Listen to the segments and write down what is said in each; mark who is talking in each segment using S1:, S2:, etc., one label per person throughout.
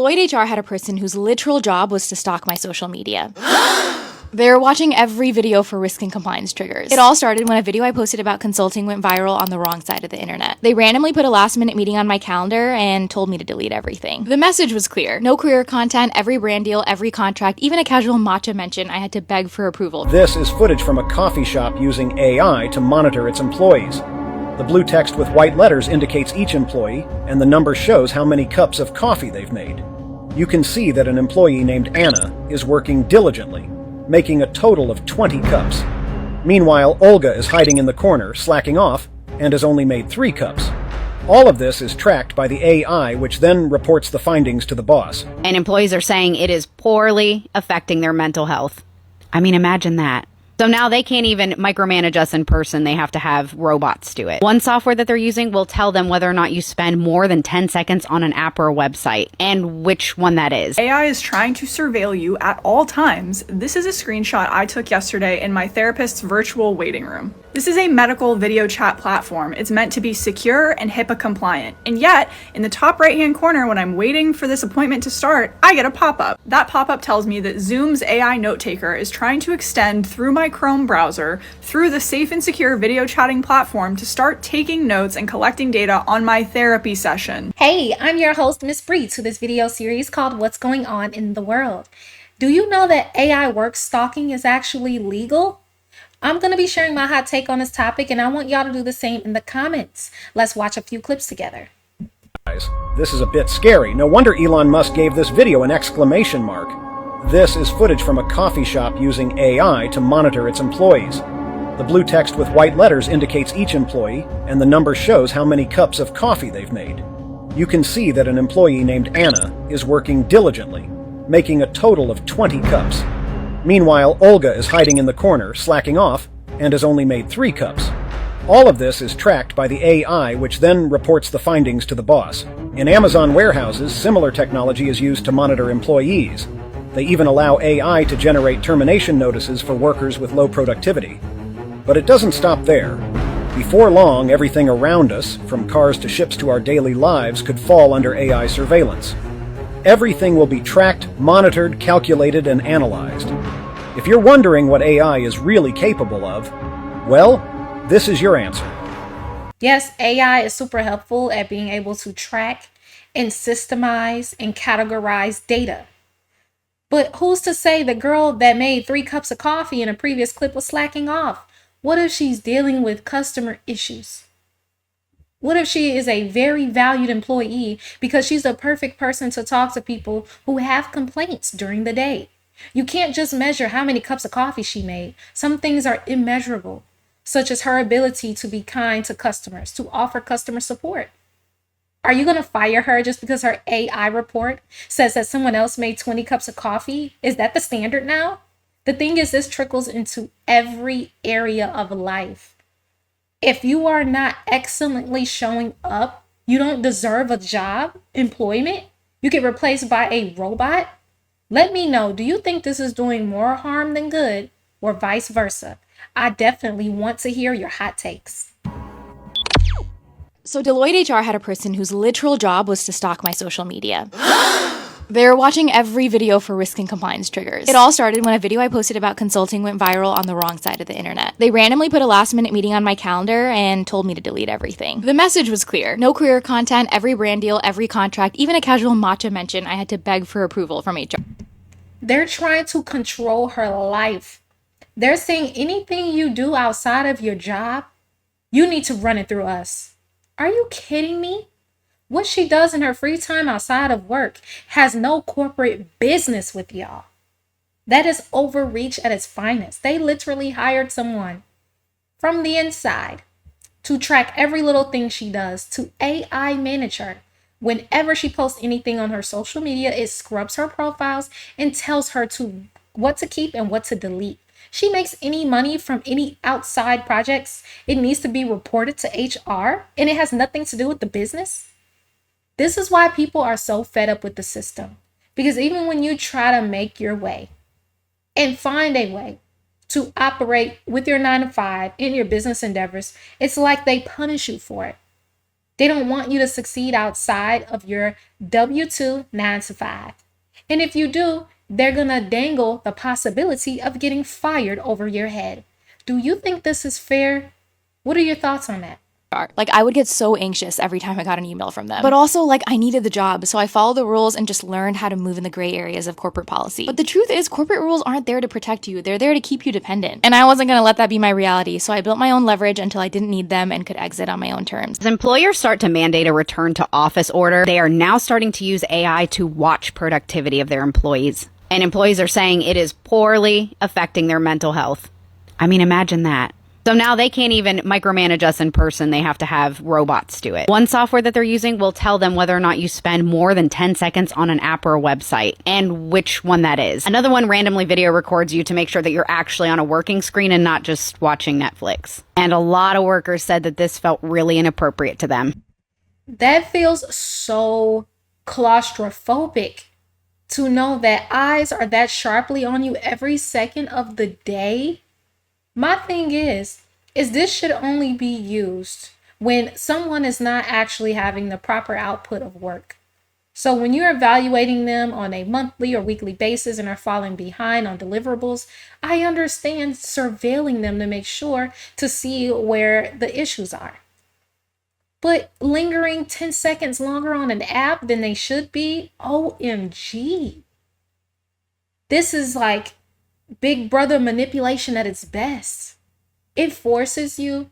S1: Deloitte HR had a person whose literal job was to stalk my social media. They're watching every video for risk and compliance triggers. It all started when a video I posted about consulting went viral on the wrong side of the internet. They randomly put a last-minute meeting on my calendar and told me to delete everything. The message was clear. No career content, every brand deal, every contract, even a casual matcha mention, I had to beg for approval.
S2: This is footage from a coffee shop using AI to monitor its employees. The blue text with white letters indicates each employee, and the number shows how many cups of coffee they've made. You can see that an employee named Anna is working diligently, making a total of 20 cups. Meanwhile, Olga is hiding in the corner, slacking off, and has only made 3 cups. All of this is tracked by the AI, which then reports the findings to the boss.
S3: And employees are saying it is poorly affecting their mental health. I mean, imagine that. So now they can't even micromanage us in person. They have to have robots do it. One software that they're using will tell them whether or not you spend more than 10 seconds on an app or a website and which one that is.
S4: AI is trying to surveil you at all times. This is a screenshot I took yesterday in my therapist's virtual waiting room. This is a medical video chat platform. It's meant to be secure and HIPAA compliant. And yet, in the top right-hand corner, when I'm waiting for this appointment to start, I get a pop-up. That pop-up tells me that Zoom's AI note taker is trying to extend through my Chrome browser through the safe and secure video chatting platform to start taking notes and collecting data on my therapy session.
S5: Hey, I'm your host, Miss Bree, to this video series called What's Going On in the World. Do you know that AI work-stalking is actually legal? I'm going to be sharing my hot take on this topic, and I want y'all to do the same in the comments. Let's watch a few clips together.
S2: This is a bit scary. No wonder Elon Musk gave this video an exclamation mark. This is footage from a coffee shop using AI to monitor its employees. The blue text with white letters indicates each employee, and the number shows how many cups of coffee they've made. You can see that an employee named Anna is working diligently, making a total of 20 cups. Meanwhile, Olga is hiding in the corner, slacking off, and has only made 3 cups. All of this is tracked by the AI, which then reports the findings to the boss. In Amazon warehouses, similar technology is used to monitor employees. They even allow AI to generate termination notices for workers with low productivity. But it doesn't stop there. Before long, everything around us, from cars to ships to our daily lives, could fall under AI surveillance. Everything will be tracked, monitored, calculated, and analyzed. If you're wondering what AI is really capable of, well, this is your answer.
S5: Yes, AI is super helpful at being able to track and systemize and categorize data. But who's to say the girl that made 3 cups of coffee in a previous clip was slacking off? What if she's dealing with customer issues? What if she is a very valued employee because she's the perfect person to talk to people who have complaints during the day? You can't just measure how many cups of coffee she made. Some things are immeasurable, such as her ability to be kind to customers, to offer customer support. Are you going to fire her just because her AI report says that someone else made 20 cups of coffee? Is that the standard now? The thing is, this trickles into every area of life. If you are not excellently showing up, you don't deserve a job, employment, you get replaced by a robot. Let me know, do you think this is doing more harm than good, or vice versa? I definitely want to hear your hot takes.
S1: So Deloitte HR had a person whose literal job was to stalk my social media. They're watching every video for risk and compliance triggers. It all started when a video I posted about consulting went viral on the wrong side of the internet. They randomly put a last-minute meeting on my calendar and told me to delete everything. The message was clear. No career content, every brand deal, every contract, even a casual matcha mention, I had to beg for approval from HR.
S5: They're trying to control her life. They're saying anything you do outside of your job, you need to run it through us. Are you kidding me? What she does in her free time outside of work has no corporate business with y'all. That is overreach at its finest. They literally hired someone from the inside to track every little thing she does, to AI manage her. Whenever she posts anything on her social media, it scrubs her profiles and tells her what to keep and what to delete. She makes any money from any outside projects, it needs to be reported to HR, and it has nothing to do with the business. This is why people are so fed up with the system. Because even when you try to make your way and find a way to operate with your 9 to 5 in your business endeavors, it's like they punish you for it. They don't want you to succeed outside of your W-2 9 to 5. And if you do, they're going to dangle the possibility of getting fired over your head. Do you think this is fair? What are your thoughts on that?
S1: Like, I would get so anxious every time I got an email from them. But also, like, I needed the job, so I followed the rules and just learned how to move in the gray areas of corporate policy. But the truth is, corporate rules aren't there to protect you. They're there to keep you dependent. And I wasn't gonna let that be my reality, so I built my own leverage until I didn't need them and could exit on my own terms.
S3: As employers start to mandate a return to office order, they are now starting to use AI to watch productivity of their employees. And employees are saying it is poorly affecting their mental health. I mean, imagine that. So now they can't even micromanage us in person. They have to have robots do it. One software that they're using will tell them whether or not you spend more than 10 seconds on an app or a website and which one that is. Another one randomly video records you to make sure that you're actually on a working screen and not just watching Netflix. And a lot of workers said that this felt really inappropriate to them.
S5: That feels so claustrophobic to know that eyes are that sharply on you every second of the day. My thing is this should only be used when someone is not actually having the proper output of work. So when you're evaluating them on a monthly or weekly basis and are falling behind on deliverables, I understand surveilling them to make sure to see where the issues are. But lingering 10 seconds longer on an app than they should be, OMG. This is like Big Brother manipulation at its best. It forces you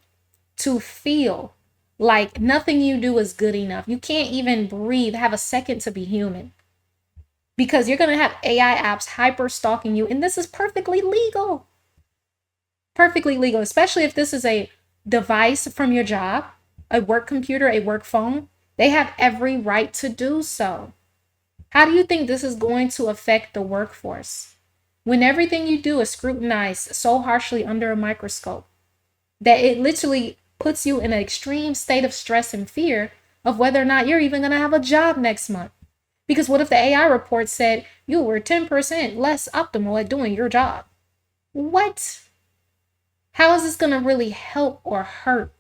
S5: to feel like nothing you do is good enough. You can't even breathe, have a second to be human. Because you're going to have AI apps hyper stalking you. And this is perfectly legal. Perfectly legal, especially if this is a device from your job, a work computer, a work phone. They have every right to do so. How do you think this is going to affect the workforce? When everything you do is scrutinized so harshly under a microscope that it literally puts you in an extreme state of stress and fear of whether or not you're even going to have a job next month. Because what if the AI report said you were 10% less optimal at doing your job? What? How is this going to really help or hurt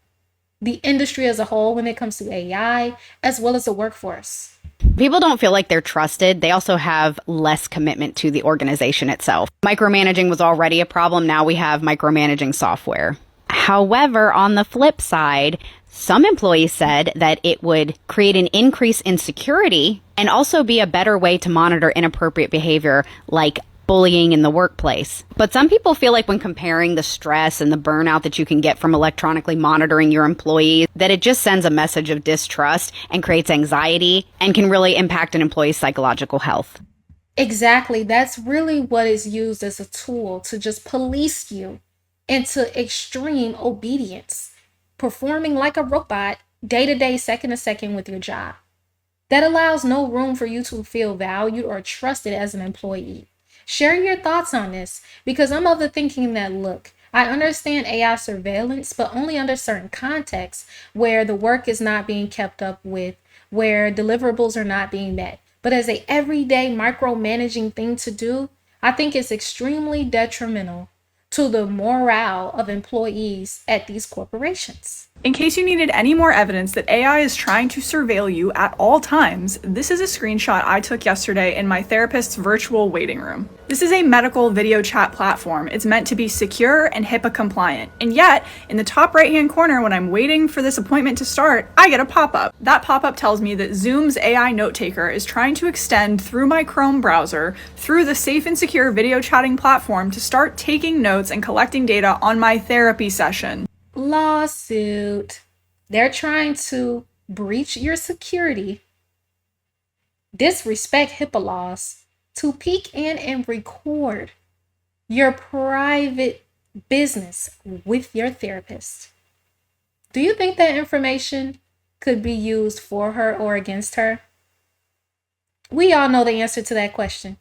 S5: the industry as a whole when it comes to AI, as well as the workforce?
S3: People don't feel like they're trusted. They also have less commitment to the organization itself. Micromanaging was already a problem. Now we have micromanaging software. However, on the flip side, some employees said that it would create an increase in security and also be a better way to monitor inappropriate behavior like bullying in the workplace. But some people feel like when comparing the stress and the burnout that you can get from electronically monitoring your employees, that it just sends a message of distrust and creates anxiety and can really impact an employee's psychological health.
S5: Exactly. That's really what is used as a tool to just police you into extreme obedience, performing like a robot day to day, second to second with your job. That allows no room for you to feel valued or trusted as an employee. Share your thoughts on this, because I'm of the thinking that, look, I understand AI surveillance, but only under certain contexts where the work is not being kept up with, where deliverables are not being met. But as a everyday micromanaging thing to do, I think it's extremely detrimental to the morale of employees at these corporations.
S4: In case you needed any more evidence that AI is trying to surveil you at all times, this is a screenshot I took yesterday in my therapist's virtual waiting room. This is a medical video chat platform. It's meant to be secure and HIPAA compliant. And yet, in the top right-hand corner when I'm waiting for this appointment to start, I get a pop-up. That pop-up tells me that Zoom's AI note taker is trying to extend through my Chrome browser through the safe and secure video chatting platform to start taking notes and collecting data on my therapy session.
S5: Lawsuit. They're trying to breach your security, disrespect HIPAA laws, to peek in and record your private business with your therapist. Do you think that information could be used for her or against her? We all know the answer to that question.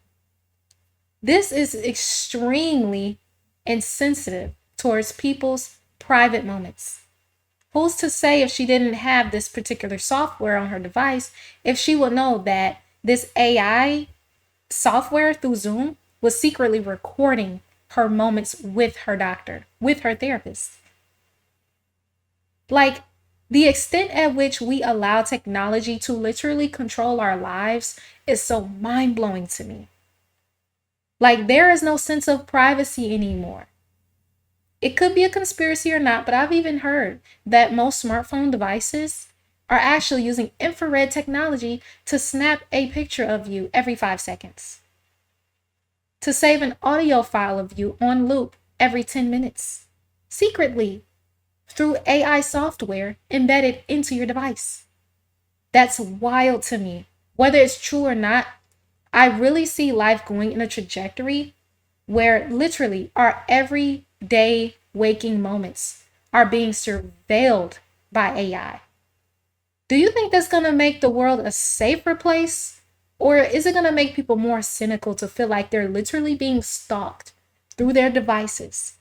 S5: This is extremely insensitive towards people's private moments. Who's to say if she didn't have this particular software on her device, if she would know that this AI software through Zoom was secretly recording her moments with her doctor, with her therapist? Like, The extent at which we allow technology to literally control our lives is so mind-blowing to me. Like, there is no sense of privacy anymore. It could be a conspiracy or not, but I've even heard that most smartphone devices are actually using infrared technology to snap a picture of you every 5 seconds, to save an audio file of you on loop every 10 minutes, secretly through AI software embedded into your device. That's wild to me. Whether it's true or not, I really see life going in a trajectory where literally our everyday waking moments are being surveilled by AI. Do you think that's going to make the world a safer place? Or is it going to make people more cynical to feel like they're literally being stalked through their devices,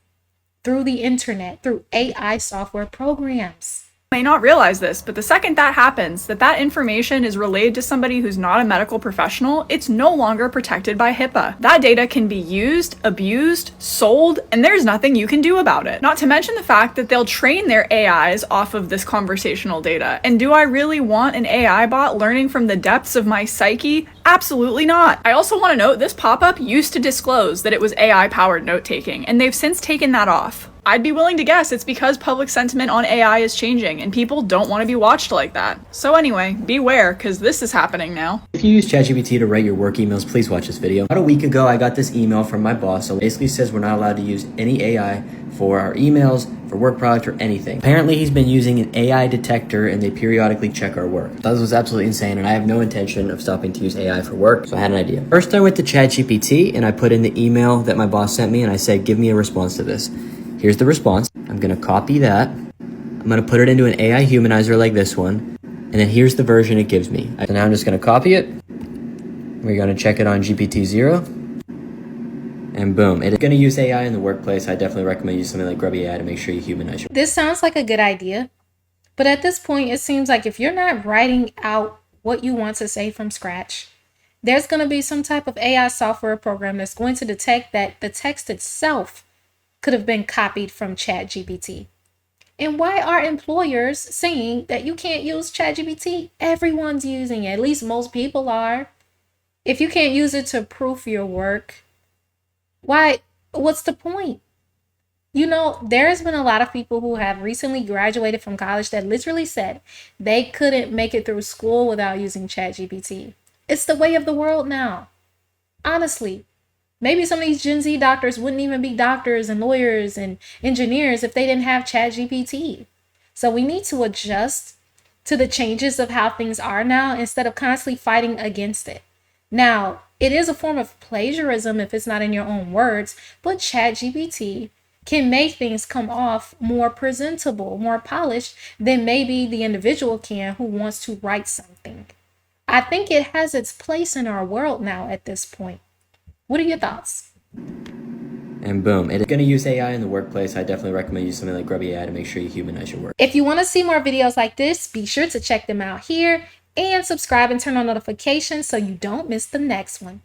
S5: through the internet, through AI software programs?
S4: May not realize this, but the second that happens, that information is relayed to somebody who's not a medical professional, it's no longer protected by HIPAA. That data can be used, abused, sold, and there's nothing you can do about it. Not to mention the fact that they'll train their AIs off of this conversational data. And do I really want an AI bot learning from the depths of my psyche? Absolutely not. I also want to note this pop-up used to disclose that it was AI-powered note-taking, and they've since taken that off. I'd be willing to guess it's because public sentiment on AI is changing and people don't want to be watched like that. So anyway, beware, because this is happening now.
S6: If you use ChatGPT to write your work emails, please watch this video. About a week ago, I got this email from my boss. So it basically says we're not allowed to use any AI for our emails, for work product, or anything. Apparently, he's been using an AI detector and they periodically check our work. This was absolutely insane, and I have no intention of stopping to use AI for work, so I had an idea. First, I went to ChatGPT and I put in the email that my boss sent me and I said, give me a response to this. Here's the response. I'm gonna copy that. I'm gonna put it into an AI humanizer like this one. And then here's the version it gives me. So now I'm just gonna copy it. We're gonna check it on GPT-0. And boom, it's gonna use AI in the workplace. I definitely recommend using something like Grubby AI to make sure you humanize your.
S5: This sounds like a good idea, but at this point, it seems like if you're not writing out what you want to say from scratch, there's going to be some type of AI software program that's going to detect that the text itself could have been copied from ChatGPT. And why are employers saying that you can't use ChatGPT? Everyone's using it. At least most people are. If you can't use it to proof your work, why? What's the point? You know, there's been a lot of people who have recently graduated from college that literally said they couldn't make it through school without using ChatGPT. It's the way of the world now. Honestly, maybe some of these Gen Z doctors wouldn't even be doctors and lawyers and engineers if they didn't have ChatGPT. So we need to adjust to the changes of how things are now instead of constantly fighting against it. Now, it is a form of plagiarism if it's not in your own words, but ChatGPT can make things come off more presentable, more polished than maybe the individual can who wants to write something. I think it has its place in our world now at this point. What are your thoughts?
S6: And boom, it's going to use AI in the workplace. I definitely recommend using something like Grubby AI to make sure you humanize your work.
S5: If you want to see more videos like this, be sure to check them out here and subscribe and turn on notifications so you don't miss the next one.